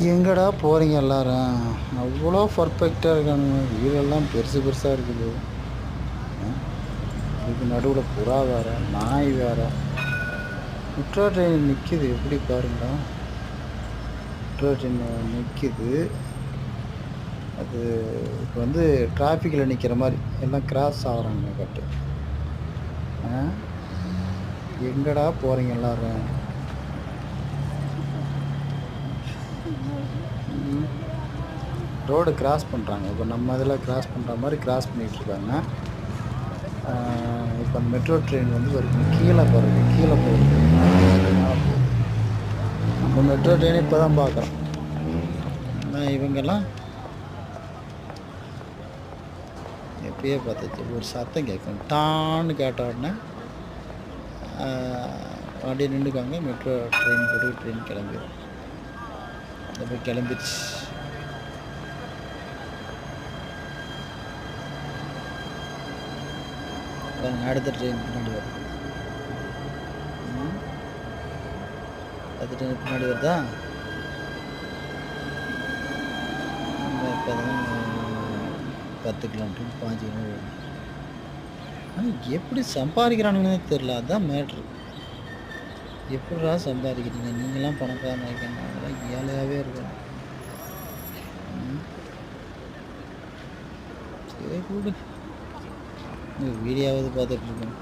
எங்கடா போகிறீங்க எல்லாரும்? அவ்வளோ பர்ஃபெக்டாக இருக்கானுங்க. வீடெல்லாம் பெருசு பெருசாக இருக்குது. இதுக்கு நடுவில் புறா வேற, நாய் வேற. மெட்ரோ ட்ரெயின் நிற்கிது, எப்படி பாருங்க. மெட்ரோ ட்ரெயின் நிற்கிது. அது இப்போ வந்து டிராஃபிக்கில் நிற்கிற மாதிரி எல்லாம் கிராஸ் ஆகிறாங்க கட்டு. எங்கடா போகிறீங்க எல்லாரும்? ரோடு கிராஸ் பண்ணுறாங்க. இப்போ நம்ம இதில் கிராஸ் பண்ணுற மாதிரி கிராஸ் பண்ணிகிட்ருக்காங்க. இப்போ அந்த மெட்ரோ ட்ரெயின் வந்து ஒரு கீழே போகிறது, கீழே போகுது. நம்ம மெட்ரோ ட்ரெயினை இப்போ தான் பார்க்குறோம். ஆனால் இவங்கெல்லாம் எப்பயே பார்த்துச்சு. ஒரு சத்தம் கேட்கும், டான்னு கேட்ட உடனே அப்படியே நின்றுக்காங்க. மெட்ரோ ட்ரெயின் போட்டு ட்ரெயின் கிளம்பிடும். இப்போ கிளம்பிடுச்சு. அடுத்த ட்ரெயின் பின்னாடி வருது. அடுத்த ட்ரெயின் பின்னாடி வருதா? இப்போ தான் 10 கிலோமீட்டர் 5 கிலோமீட்டர். ஆனால் எப்படி சம்பாதிக்கிறானுங்கன்னே தெரில. அதுதான் மேட்ரு. எப்படிடா சம்பாதிக்கிறீங்க? நீங்களாம் பணக்காரன் ஆகிக்கணும், அதெல்லாம் ஏழையாகவே இருக்கணும். சரி கூட வீடியோவாவது பார்த்துட்ருக்கோம்.